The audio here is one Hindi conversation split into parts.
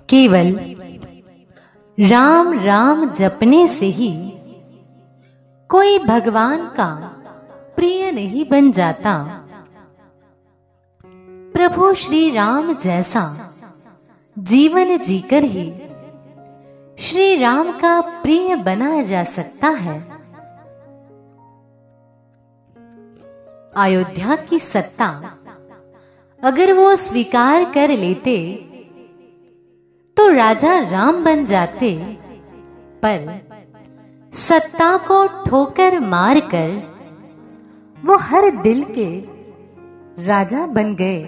केवल राम राम जपने से ही कोई भगवान का प्रिय नहीं बन जाता। प्रभु श्री राम जैसा जीवन जीकर ही श्री राम का प्रिय बना जा सकता है। अयोध्या की सत्ता अगर वो स्वीकार कर लेते तो राजा राम बन जाते, पर सत्ता को ठोकर मारकर वो हर दिल के राजा बन गए।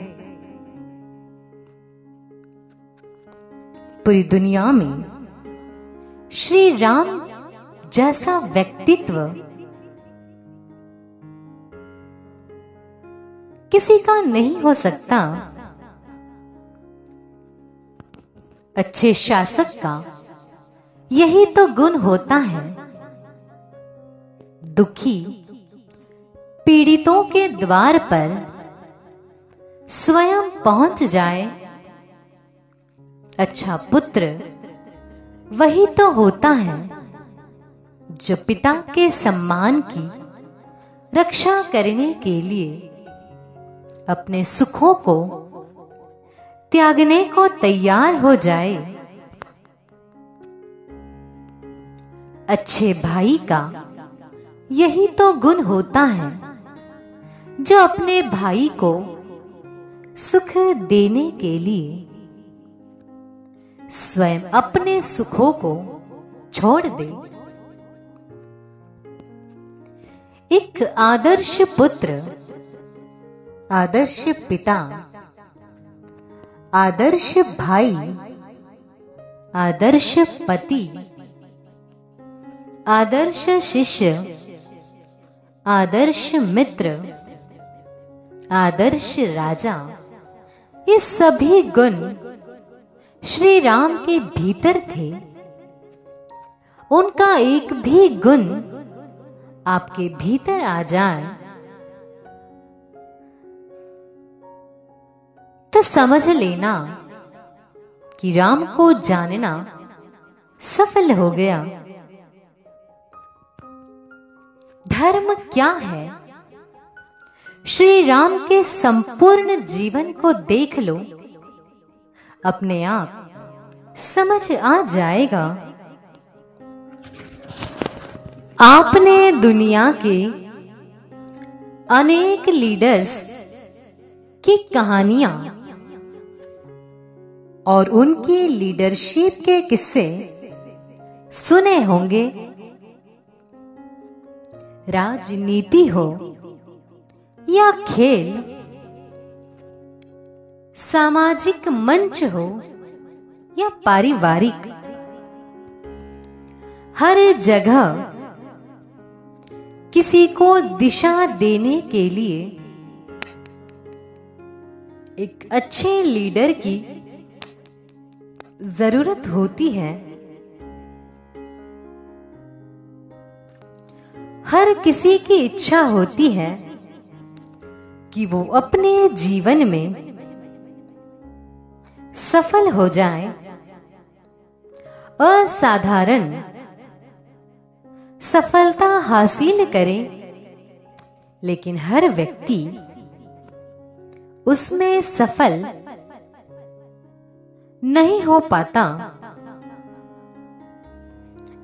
पूरी दुनिया में श्री राम जैसा व्यक्तित्व किसी का नहीं हो सकता। अच्छे शासक का यही तो गुण होता है, दुखी पीड़ितों के द्वार पर स्वयं पहुंच जाए। अच्छा पुत्र वही तो होता है जो पिता के सम्मान की रक्षा करने के लिए अपने सुखों को त्यागने को तैयार हो जाए। अच्छे भाई का यही तो गुण होता है जो अपने भाई को सुख देने के लिए स्वयं अपने सुखों को छोड़ दे। एक आदर्श पुत्र, आदर्श पिता, आदर्श भाई, आदर्श पति, आदर्श शिष्य, आदर्श मित्र, आदर्श राजा, ये सभी गुण श्री राम के भीतर थे। उनका एक भी गुण आपके भीतर आ जाए तो समझ लेना कि राम को जानना सफल हो गया। धर्म क्या है? श्री राम के संपूर्ण जीवन को देख लो, अपने आप समझ आ जाएगा। आपने दुनिया के अनेक लीडर्स की कहानियां और उनकी लीडरशिप के किस्से सुने होंगे। राजनीति हो या खेल, सामाजिक मंच हो या पारिवारिक, हर जगह किसी को दिशा देने के लिए एक अच्छे लीडर की जरूरत होती है। हर किसी की इच्छा होती है कि वो अपने जीवन में सफल हो जाए, असाधारण सफलता हासिल करे, लेकिन हर व्यक्ति उसमें सफल नहीं हो पाता।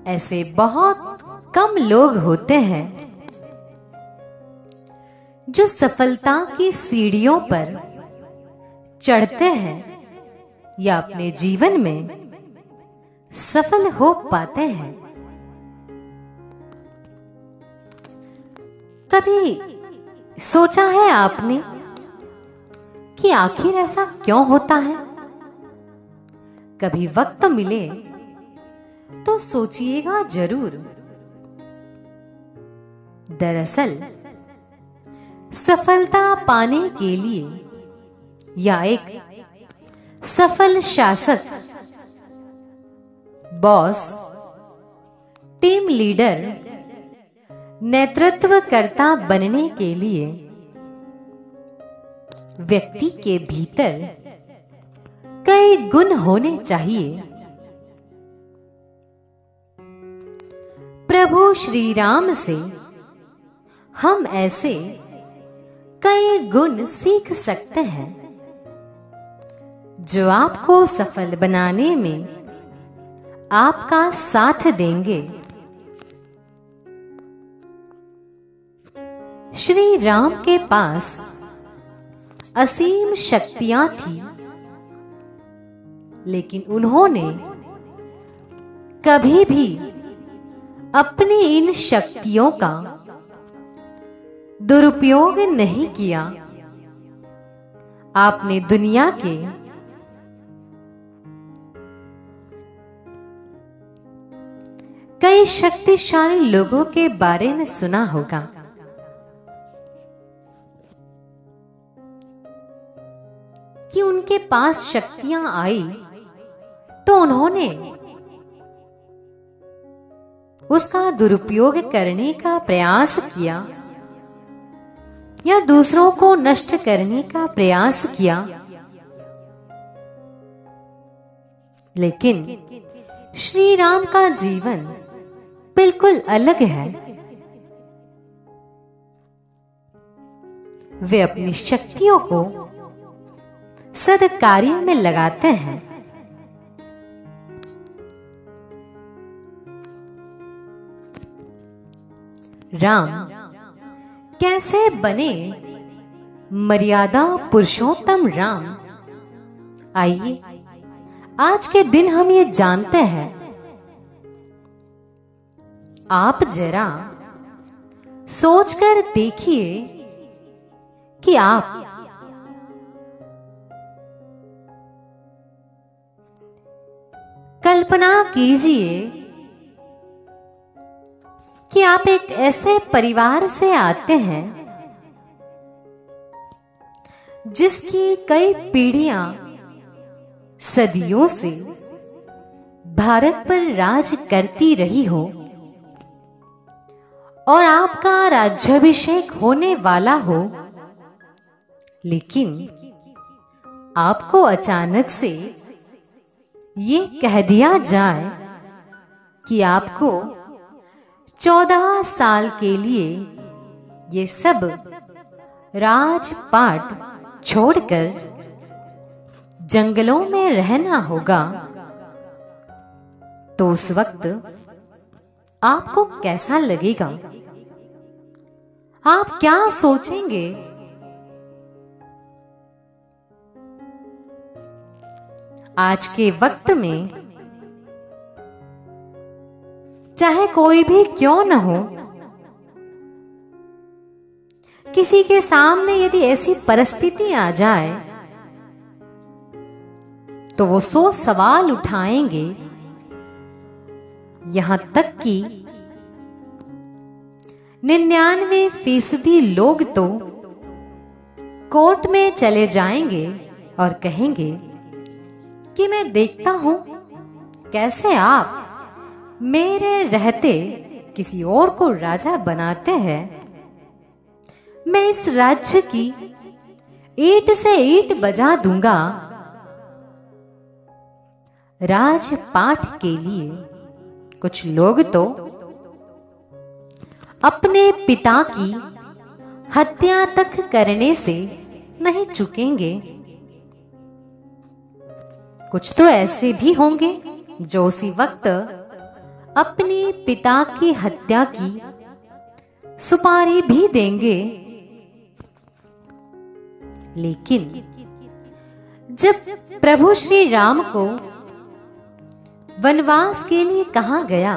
ऐसे बहुत कम लोग होते हैं जो सफलता की सीढ़ियों पर चढ़ते हैं या अपने जीवन में सफल हो पाते हैं। कभी सोचा है आपने कि आखिर ऐसा क्यों होता है? कभी वक्त मिले तो सोचिएगा जरूर। दरअसल सफलता पाने के लिए या एक सफल शासक, बॉस, टीम लीडर, नेतृत्वकर्ता बनने के लिए व्यक्ति के भीतर कई गुण होने चाहिए। प्रभु श्री राम से हम ऐसे कई गुण सीख सकते हैं जो आपको सफल बनाने में आपका साथ देंगे। श्री राम के पास असीम शक्तियां थी, लेकिन उन्होंने कभी भी अपनी इन शक्तियों का दुरुपयोग नहीं किया। आपने दुनिया के कई शक्तिशाली लोगों के बारे में सुना होगा, कि उनके पास शक्तियां आई तो उन्होंने उसका दुरुपयोग करने का प्रयास किया या दूसरों को नष्ट करने का प्रयास किया। लेकिन श्री राम का जीवन बिल्कुल अलग है। वे अपनी शक्तियों को सद्कार्य में लगाते हैं। राम कैसे बने मर्यादा पुरुषोत्तम राम? आइए आज के दिन हम ये जानते हैं। आप जरा सोचकर देखिए कि आप कल्पना कीजिए कि आप एक ऐसे परिवार से आते हैं जिसकी कई पीढ़ियां सदियों से भारत पर राज करती रही हो और आपका राज्याभिषेक होने वाला हो, लेकिन आपको अचानक से ये कह दिया जाए कि आपको 14 साल के लिए ये सब राजपाट छोड़कर जंगलों में रहना होगा, तो उस वक्त आपको कैसा लगेगा? आप क्या सोचेंगे? आज के वक्त में चाहे कोई भी क्यों न हो, किसी के सामने यदि ऐसी परिस्थिति आ जाए तो वो 100 सवाल उठाएंगे। यहां तक कि 99% लोग तो कोर्ट में चले जाएंगे और कहेंगे कि मैं देखता हूं कैसे आप मेरे रहते किसी और को राजा बनाते हैं। मैं इस राज्य की ईंट से ईंट बजा दूंगा। राजपाट के लिए कुछ लोग तो अपने पिता की हत्या तक करने से नहीं चूकेंगे। कुछ तो ऐसे भी होंगे जो उसी वक्त अपने पिता की हत्या की सुपारी भी देंगे। लेकिन जब प्रभु श्री राम को वनवास के लिए कहा गया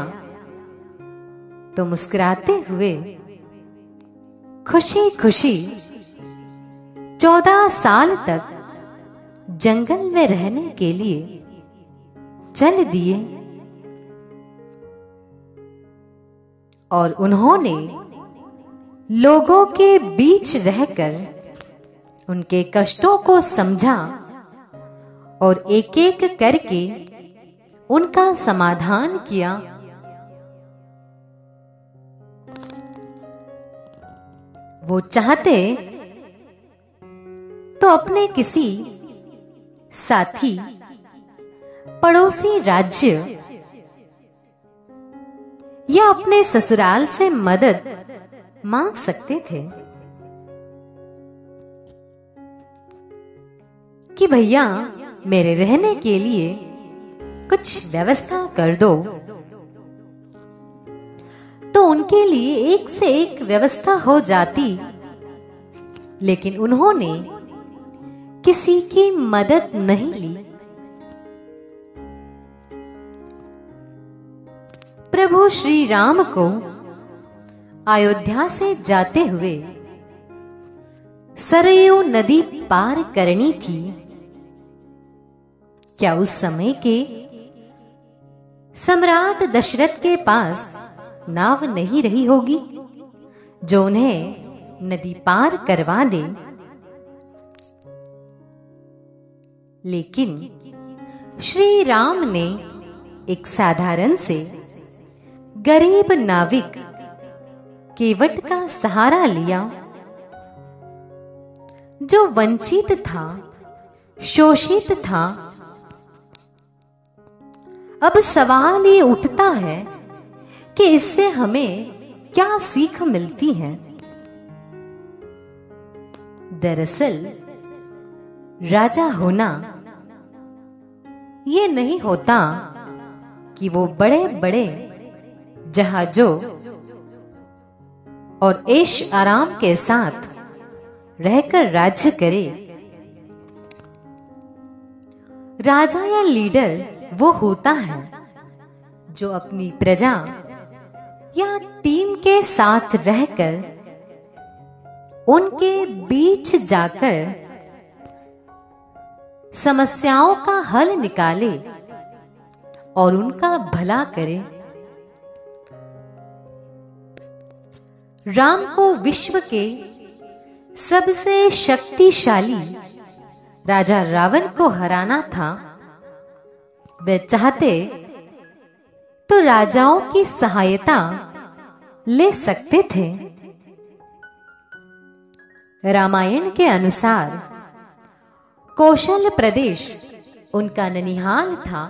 तो मुस्कुराते हुए खुशी खुशी 14 साल तक जंगल में रहने के लिए चल दिए। और उन्होंने लोगों के बीच रहकर उनके कष्टों को समझा और एक एक करके उनका समाधान किया। वो चाहते तो अपने किसी साथी पड़ोसी राज्य या अपने ससुराल से मदद मांग सकते थे कि भैया मेरे रहने के लिए कुछ व्यवस्था कर दो, तो उनके लिए एक से एक व्यवस्था हो जाती। लेकिन उन्होंने किसी की मदद नहीं ली। प्रभु श्री राम को अयोध्या से जाते हुए सरयू नदी पार करनी थी। क्या उस समय के सम्राट दशरथ के पास नाव नहीं रही होगी जो उन्हें नदी पार करवा दे? लेकिन श्री राम ने एक साधारण से गरीब नाविक केवट का सहारा लिया, जो वंचित था, शोषित था। अब सवाल ये उठता है कि इससे हमें क्या सीख मिलती है? दरअसल राजा होना ये नहीं होता कि वो बड़े बड़े जहाजों और ऐश आराम के साथ रहकर राज्य करे। राजा या लीडर वो होता है जो अपनी प्रजा या टीम के साथ रहकर उनके बीच जाकर समस्याओं का हल निकाले और उनका भला करे। राम को विश्व के सबसे शक्तिशाली राजा रावण को हराना था। वे चाहते तो राजाओं की सहायता ले सकते थे। रामायण के अनुसार कौशल प्रदेश उनका ननिहाल था,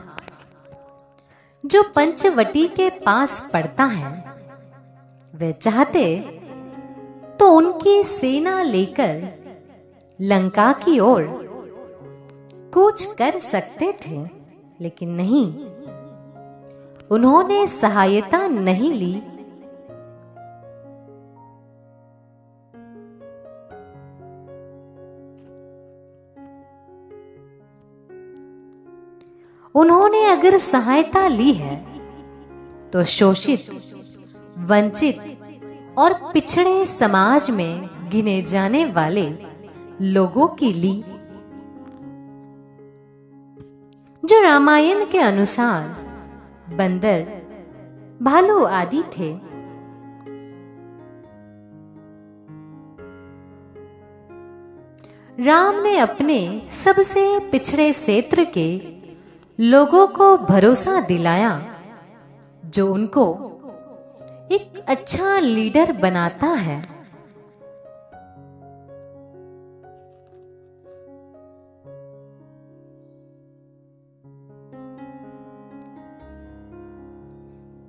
जो पंचवटी के पास पड़ता है। वे चाहते तो उनकी सेना लेकर लंका की ओर कूच कर सकते थे, लेकिन नहीं, उन्होंने सहायता नहीं ली। उन्होंने अगर सहायता ली है तो शोषित, वंचित और पिछड़े समाज में गिने जाने वाले लोगों की ली, जो रामायण के अनुसार बंदर, भालू आदि थे। राम ने अपने सबसे पिछड़े क्षेत्र के लोगों को भरोसा दिलाया, जो उनको एक अच्छा लीडर बनाता है।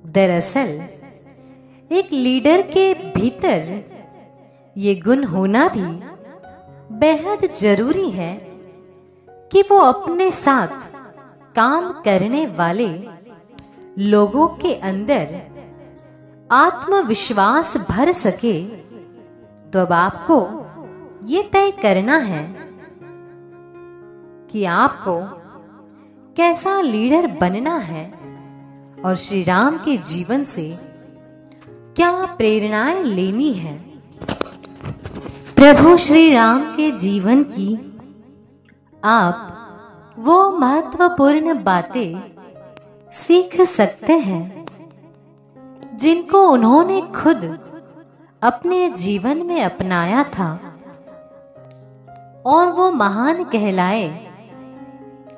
दरअसल एक लीडर के भीतर ये गुण होना भी बेहद जरूरी है कि वो अपने साथ काम करने वाले लोगों के अंदर आत्मविश्वास भर सके। तो अब आपको ये तय करना है कि आपको कैसा लीडर बनना है और श्री राम के जीवन से क्या प्रेरणाएं लेनी है। प्रभु श्री राम के जीवन की आप वो महत्वपूर्ण बातें सीख सकते हैं जिनको उन्होंने खुद अपने जीवन में अपनाया था, और वो महान कहलाए।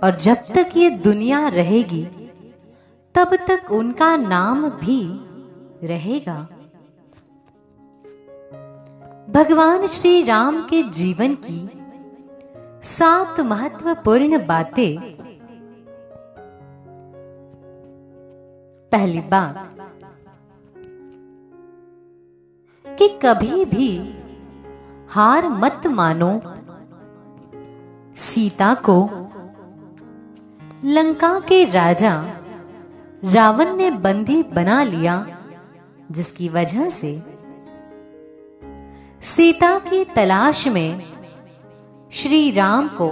और जब तक ये दुनिया रहेगी तब तक उनका नाम भी रहेगा। भगवान श्री राम के जीवन की 7 महत्वपूर्ण बातें पहली बात कि कभी भी हार मत मानो। सीता को लंका के राजा रावण ने बंदी बना लिया, जिसकी वजह से सीता की तलाश में श्री राम को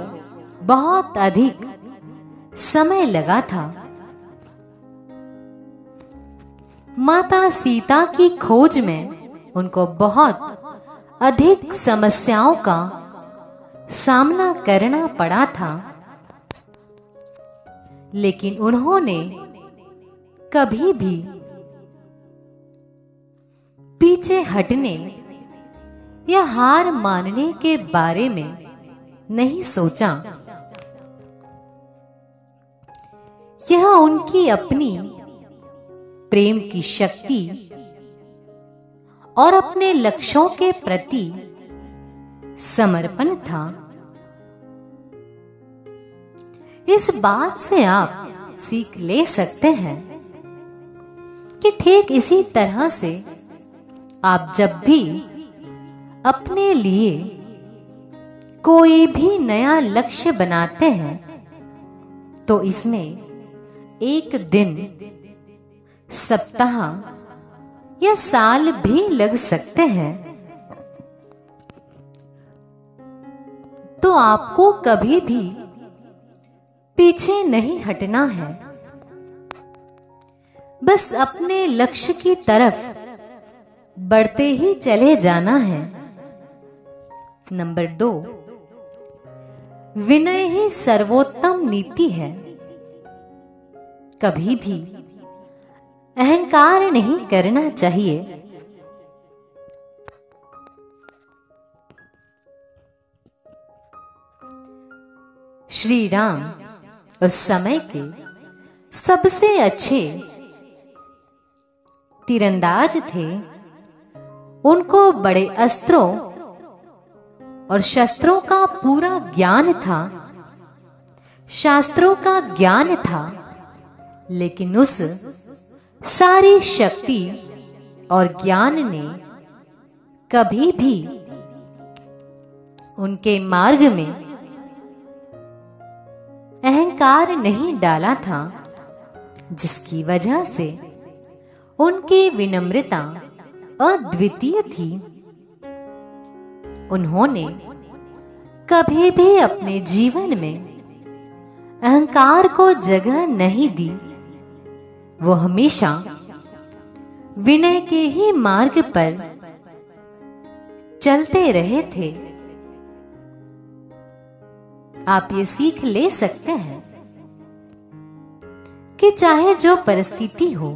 बहुत अधिक समय लगा था। माता सीता की खोज में उनको बहुत अधिक समस्याओं का सामना करना पड़ा था, लेकिन उन्होंने कभी भी पीछे हटने या हार मानने के बारे में नहीं सोचा। यह उनकी अपनी प्रेम की शक्ति और अपने लक्ष्यों के प्रति समर्पण था। इस बात से आप सीख ले सकते हैं कि ठीक इसी तरह से आप जब भी अपने लिए कोई भी नया लक्ष्य बनाते हैं तो इसमें एक दिन, सप्ताह या साल भी लग सकते हैं। तो आपको कभी भी पीछे नहीं हटना है, बस अपने लक्ष्य की तरफ बढ़ते ही चले जाना है। नंबर 2, विनय ही सर्वोत्तम नीति है। कभी भी अहंकार नहीं करना चाहिए। श्री राम उस समय के सबसे अच्छे तीरंदाज थे। उनको बड़े अस्त्रों और शस्त्रों का पूरा ज्ञान था, शास्त्रों का ज्ञान था, लेकिन उस सारी शक्ति और ज्ञान ने कभी भी उनके मार्ग में अहंकार नहीं डाला था, जिसकी वजह से उनकी विनम्रता अद्वितीय थी। उन्होंने कभी भी अपने जीवन में अहंकार को जगह नहीं दी। वो हमेशा विनय के ही मार्ग पर चलते रहे थे। आप ये सीख ले सकते हैं कि चाहे जो परिस्थिति हो,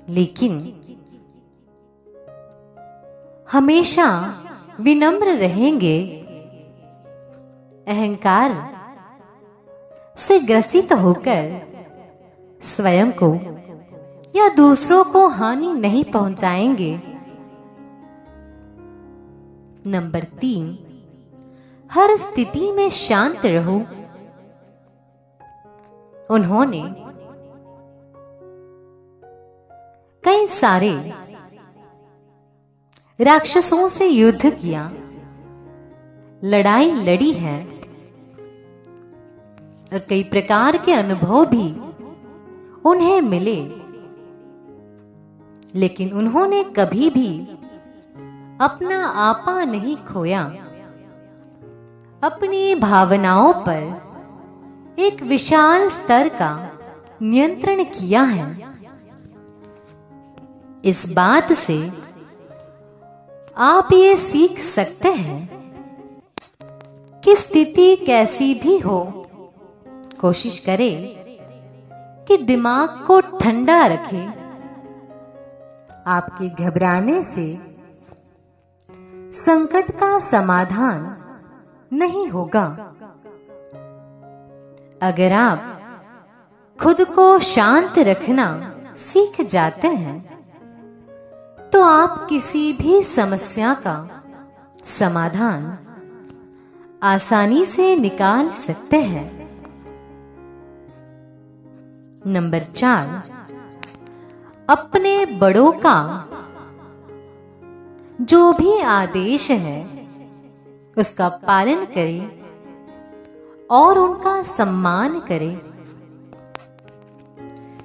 लेकिन हमेशा विनम्र रहेंगे। अहंकार से ग्रसित होकर स्वयं को या दूसरों को हानि नहीं पहुंचाएंगे। नंबर 3, हर स्थिति में शांत रहो। उन्होंने कई सारे राक्षसों से युद्ध किया, लड़ाई लड़ी है और कई प्रकार के अनुभव भी उन्हें मिले, लेकिन उन्होंने कभी भी अपना आपा नहीं खोया। अपनी भावनाओं पर एक विशाल स्तर का नियंत्रण किया है। इस बात से आप ये सीख सकते हैं कि स्थिति कैसी भी हो, कोशिश करें कि दिमाग को ठंडा रखें। आपके घबराने से संकट का समाधान नहीं होगा। अगर आप खुद को शांत रखना सीख जाते हैं तो आप किसी भी समस्या का समाधान आसानी से निकाल सकते हैं। नंबर 4, अपने बड़ों का जो भी आदेश है उसका पालन करें और उनका सम्मान करें।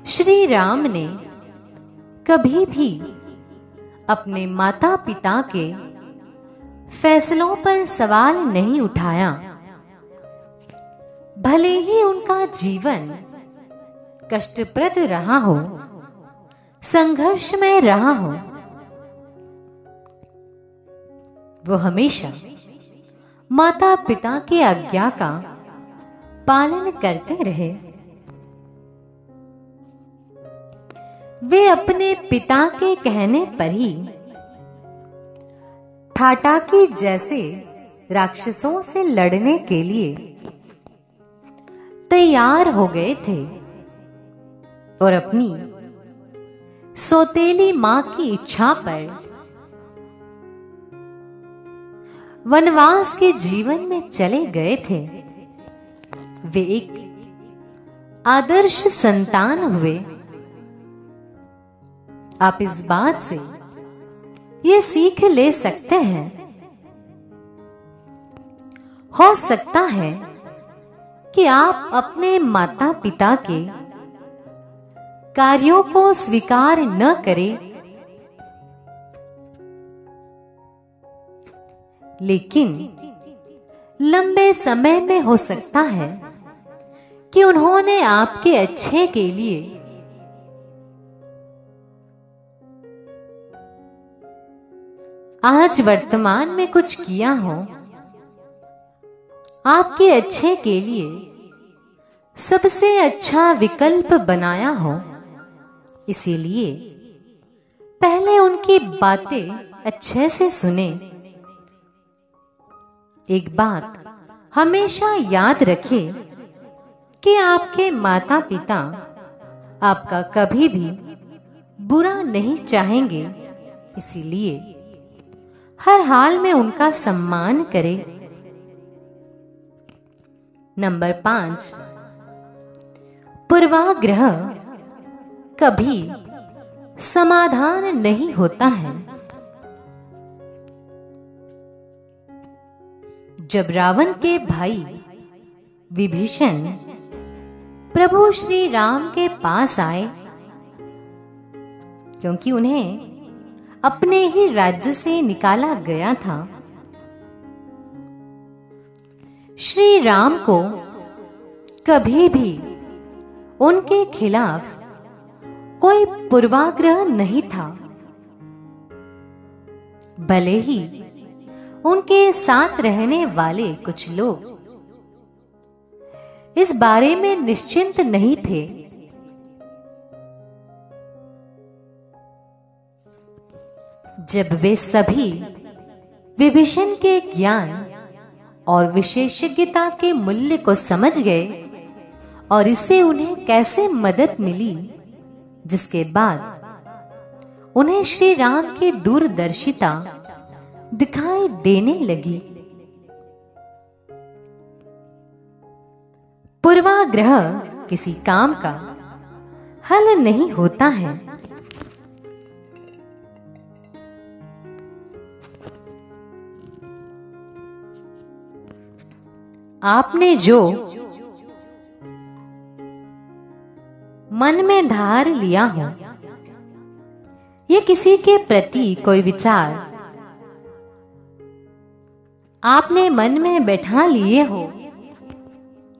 श्री राम ने कभी भी अपने माता पिता के फैसलों पर सवाल नहीं उठाया, भले ही उनका जीवन कष्टप्रद रहा हो, संघर्षमय रहा हो। वो हमेशा माता पिता की आज्ञा का पालन करते रहे। वे अपने पिता के कहने पर ही ठाठाकी जैसे राक्षसों से लड़ने के लिए तैयार हो गए थे और अपनी सौतेली मां की इच्छा पर वनवास के जीवन में चले गए थे। वे एक आदर्श संतान हुए। आप इस बात से ये सीख ले सकते हैं। हो सकता है कि आप अपने माता पिता के कार्यों को स्वीकार न करें, लेकिन लंबे समय में हो सकता है कि उन्होंने आपके अच्छे के लिए आज वर्तमान में कुछ किया हो, आपके अच्छे के लिए सबसे अच्छा विकल्प बनाया हो। इसीलिए पहले उनकी बातें अच्छे से सुने। एक बात हमेशा याद रखें कि आपके माता पिता आपका कभी भी बुरा नहीं चाहेंगे, इसीलिए हर हाल में उनका सम्मान करें। नंबर 5, पूर्वाग्रह कभी समाधान नहीं होता है। जब रावण के भाई विभीषण प्रभु श्री राम के पास आए, क्योंकि उन्हें अपने ही राज्य से निकाला गया था, श्री राम को कभी भी उनके खिलाफ कोई पूर्वाग्रह नहीं था। भले ही उनके साथ रहने वाले कुछ लोग इस बारे में निश्चिंत नहीं थे। जब वे सभी विभीषण के ज्ञान और विशेषज्ञता के मूल्य को समझ गए और इससे उन्हें कैसे मदद मिली, जिसके बाद उन्हें श्री राम की दूरदर्शिता दिखाई देने लगी। पूर्वाग्रह किसी काम का हल नहीं होता है। आपने जो मन में धार लिया हो, ये किसी के प्रति कोई विचार आपने मन में बैठा लिए हो,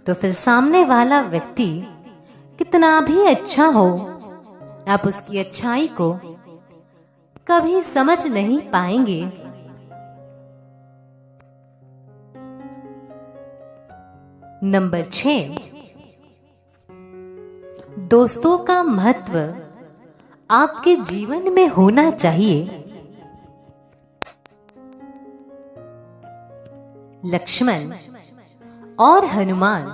तो फिर सामने वाला व्यक्ति कितना भी अच्छा हो, आप उसकी अच्छाई को कभी समझ नहीं पाएंगे। नंबर 6, दोस्तों का महत्व आपके जीवन में होना चाहिए। लक्ष्मण और हनुमान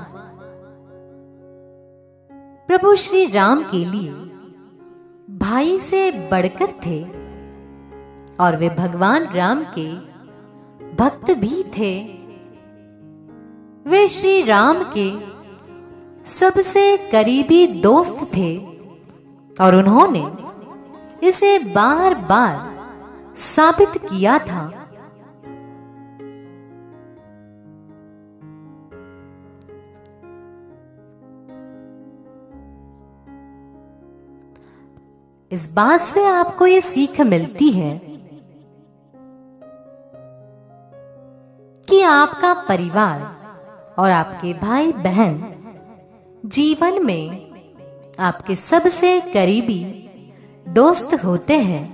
प्रभु श्री राम के लिए भाई से बढ़कर थे और वे भगवान राम के भक्त भी थे। वे श्री राम के सबसे करीबी दोस्त थे और उन्होंने इसे बार बार साबित किया था। इस बात से आपको ये सीख मिलती है कि आपका परिवार और आपके भाई बहन जीवन में आपके सबसे करीबी दोस्त होते हैं।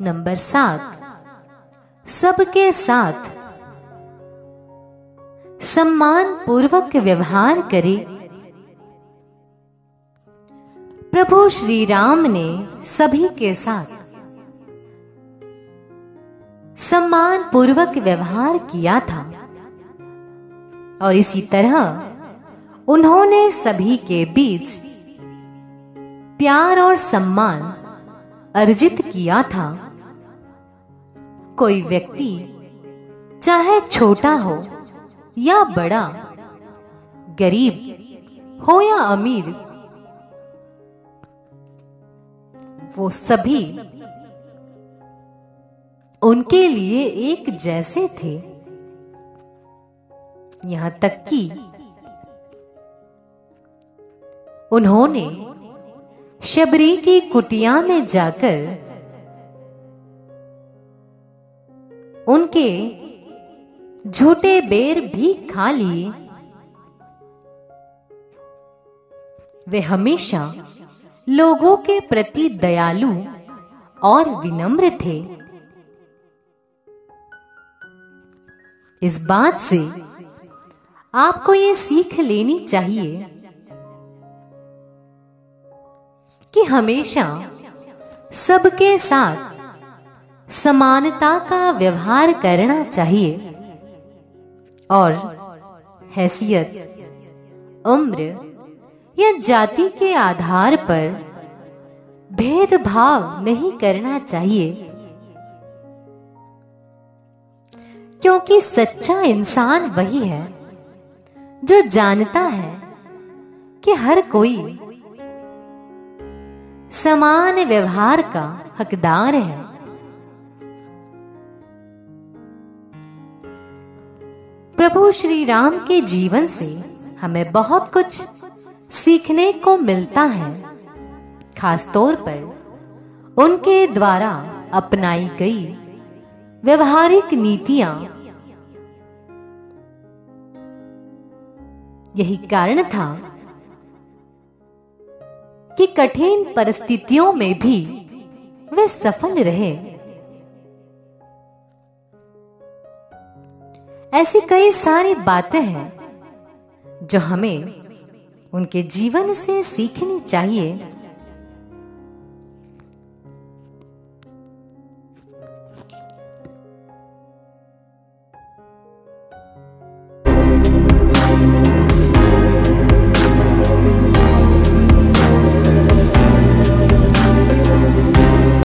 नंबर 7, सबके साथ सम्मान पूर्वक व्यवहार करें। प्रभु श्री राम ने सभी के साथ सम्मान पूर्वक व्यवहार किया था और इसी तरह उन्होंने सभी के बीच प्यार और सम्मान अर्जित किया था। कोई व्यक्ति चाहे छोटा हो या बड़ा, गरीब हो या अमीर, वो सभी उनके लिए एक जैसे थे। यहां तक कि उन्होंने शबरी की कुटिया में जाकर उनके झूठे बेर भी खा लिए। वे हमेशा लोगों के प्रति दयालु और विनम्र थे। इस बात से आपको ये सीख लेनी चाहिए कि हमेशा सबके साथ समानता का व्यवहार करना चाहिए और हैसियत, उम्र या जाति के आधार पर भेदभाव नहीं करना चाहिए, क्योंकि सच्चा इंसान वही है जो जानता है कि हर कोई समान व्यवहार का हकदार है। प्रभु श्री राम के जीवन से हमें बहुत कुछ सीखने को मिलता है, खास तौर पर उनके द्वारा अपनाई गई व्यवहारिक नीतियां। यही कारण था कि कठिन परिस्थितियों में भी वे सफल रहे। ऐसी कई सारी बातें हैं जो हमें उनके जीवन से सीखनी चाहिए।